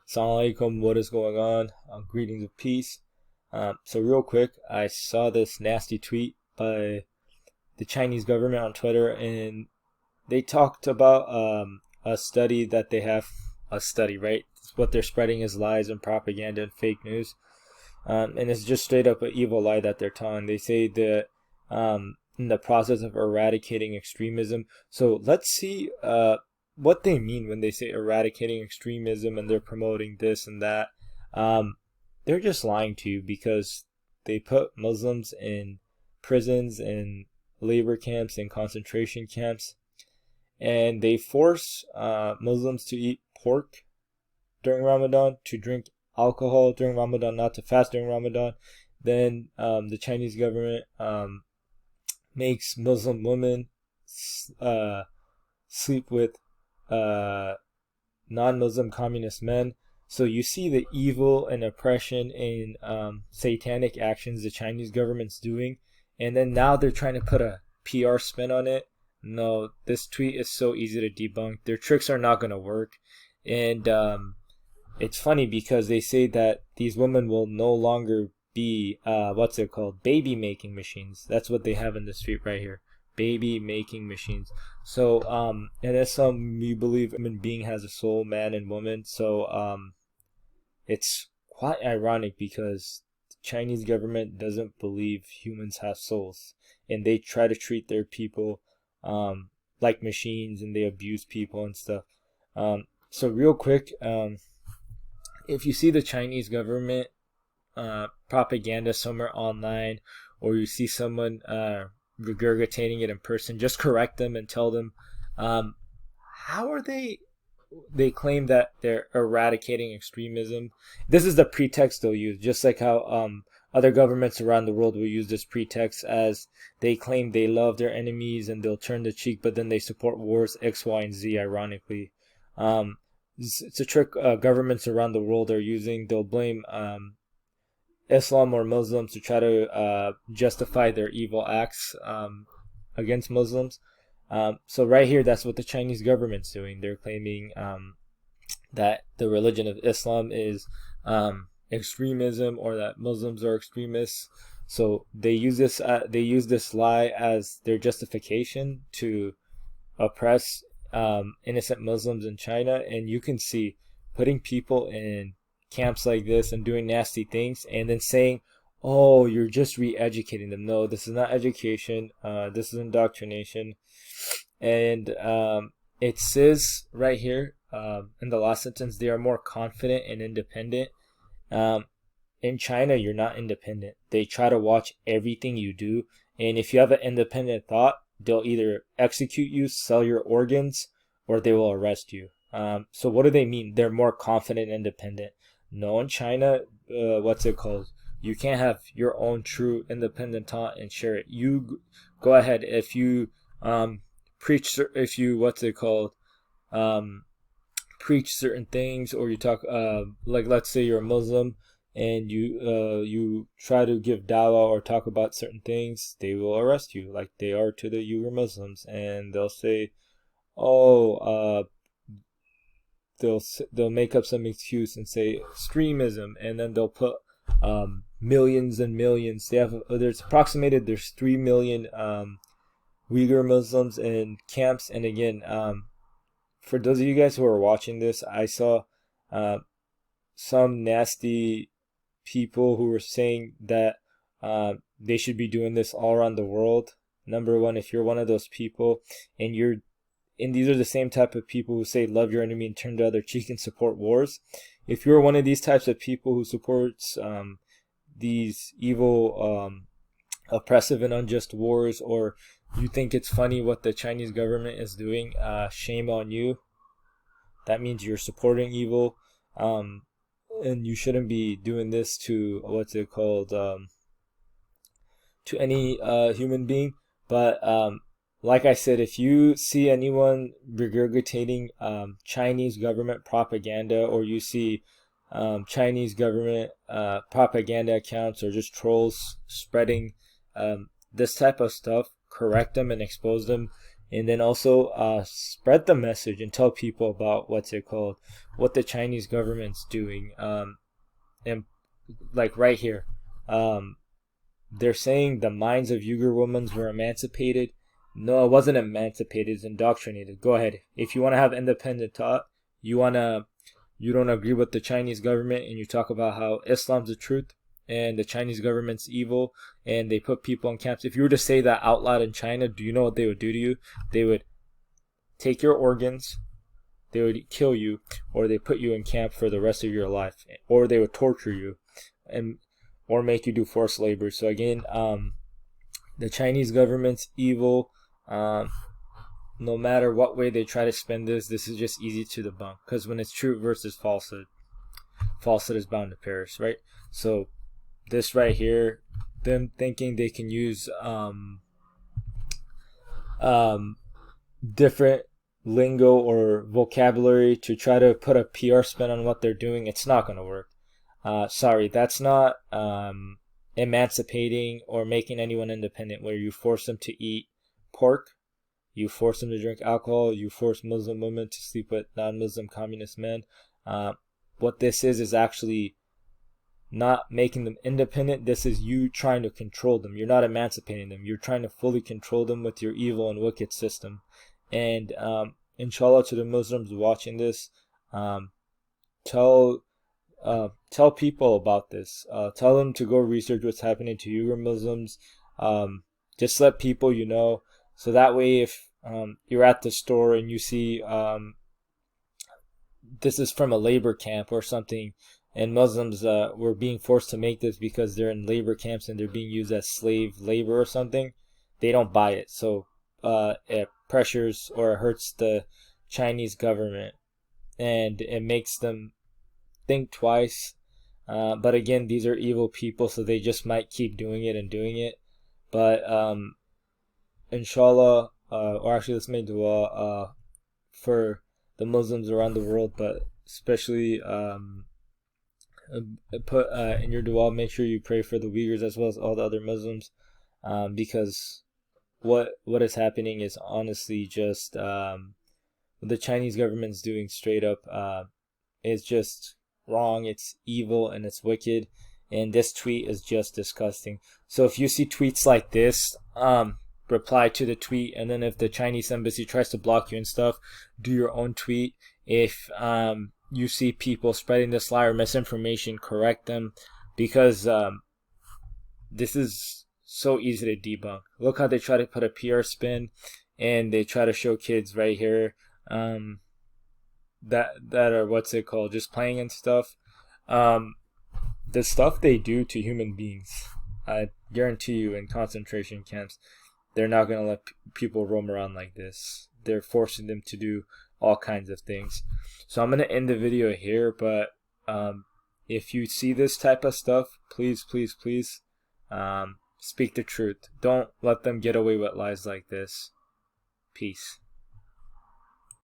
Assalamu alaikum, what is going on? Greetings of peace. So real quick, I saw this nasty tweet by the Chinese government on Twitter, and they talked about a study that they have. A study, right? What they're spreading is lies and propaganda and fake news, and it's just straight up an evil lie that they're telling. They say that in the process of eradicating extremism. So let's see what they mean when they say eradicating extremism and they're promoting this and that. Um, they're just lying to you because they put Muslims in prisons and labor camps and concentration camps, and they force Muslims to eat pork during Ramadan, to drink alcohol during Ramadan, not to fast during Ramadan. Then the Chinese government makes Muslim women uh, sleep with uh, non-Muslim communist men. So you see the evil and oppression and satanic actions the Chinese government's doing, and then now they're trying to put a PR spin on it. No, this tweet is so easy to debunk. Their tricks are not going to work, and it's funny because they say that these women will no longer be what's it called, baby making machines. That's what they have in the street right here, baby making machines. So in Islam we believe human being has a soul, man and woman. So it's quite ironic because the Chinese government doesn't believe humans have souls, and they try to treat their people like machines, and they abuse people and stuff. So real quick, if you see the Chinese government propaganda somewhere online, or you see someone regurgitating it in person, just correct them and tell them, how are they claim that they're eradicating extremism. This is the pretext they'll use, just like how other governments around the world will use this pretext, as they claim they love their enemies and they'll turn the cheek, but then they support wars X, Y, and Z, ironically. It's a trick governments around the world are using. They'll blame Islam or Muslims to try to justify their evil acts against Muslims. So right here, that's what the Chinese government's doing. They're claiming that the religion of Islam is extremism, or that Muslims are extremists. So they use this lie as their justification to oppress innocent Muslims in China. And you can see, putting people in camps like this and doing nasty things, and then saying, "Oh, you're just re-educating them." No, this is not education. This is indoctrination. And it says right here in the last sentence, they are more confident and independent. In China, you're not independent. They try to watch everything you do, and if you have an independent thought, they'll either execute you, sell your organs, or they will arrest you. So what do they mean? They're more confident and independent. No, in China, what's it called? You can't have your own true independent thought and share it. You go ahead if you preach, if you what's it called, um, preach certain things, or you talk like, let's say you're a Muslim and you try to give dawah or talk about certain things, they will arrest you like they are to the Uyghur Muslims, and they'll say, oh, they'll make up some excuse and say extremism, and then they'll put millions and millions. There's approximated there's 3 million Uyghur Muslims in camps. And again, for those of you guys who are watching this, I saw some nasty people who were saying that they should be doing this all around the world. Number one, if you're one of those people, and these are the same type of people who say love your enemy and turn the other cheek and support wars. If you're one of these types of people who supports these evil, oppressive and unjust wars, or you think it's funny what the Chinese government is doing, shame on you. That means you're supporting evil, and you shouldn't be doing this to what's it called, to any human being. But like I said, if you see anyone regurgitating Chinese government propaganda, or you see Chinese government propaganda accounts, or just trolls spreading this type of stuff, correct them and expose them. And then also spread the message and tell people about what the Chinese government's doing. And like right here, um, they're saying the minds of Uyghur women were emancipated. No, it wasn't emancipated, it's indoctrinated. Go ahead. If you want to have independent thought, you don't agree with the Chinese government and you talk about how Islam's the truth and the Chinese government's evil and they put people in camps. If you were to say that out loud in China, do you know what they would do to you? They would take your organs, they would kill you, or they put you in camp for the rest of your life, or they would torture you, and or make you do forced labor. So again, the Chinese government's evil. No matter what way they try to spin this is just easy to debunk. Because when it's truth versus falsehood, falsehood is bound to perish, right? So this right here, them thinking they can use different lingo or vocabulary to try to put a PR spin on what they're doing, it's not going to work. Sorry, that's not emancipating or making anyone independent where you force them to eat pork, you force them to drink alcohol, you force Muslim women to sleep with non-Muslim communist men. What this is actually not making them independent. This is you trying to control them. You're not emancipating them. You're trying to fully control them with your evil and wicked system. And inshallah, to the Muslims watching this, tell people about this. Tell them to go research what's happening to Uyghur Muslims. Just let people so that way if you're at the store and you see this is from a labor camp or something, and Muslims were being forced to make this because they're in labor camps and they're being used as slave labor or something, they don't buy it. So it pressures or it hurts the Chinese government and it makes them think twice. But again, these are evil people, so they just might keep doing it and doing it. But inshallah, or actually let's make dua for the Muslims around the world, but especially put in your dua, make sure you pray for the Uyghurs as well as all the other Muslims, because what is happening is honestly just what the Chinese government's doing straight up is just wrong. It's evil and it's wicked, and this tweet is just disgusting. So if you see tweets like this, reply to the tweet, and then if the Chinese embassy tries to block you and stuff, do your own tweet. If you see people spreading this lie or misinformation, correct them, because this is so easy to debunk. Look how they try to put a PR spin, and they try to show kids right here that are just playing and stuff. The stuff they do to human beings, I guarantee you, in concentration camps, they're not going to let people roam around like this. They're forcing them to do all kinds of things. So I'm going to end the video here, but if you see this type of stuff, please speak the truth. Don't let them get away with lies like this. Peace.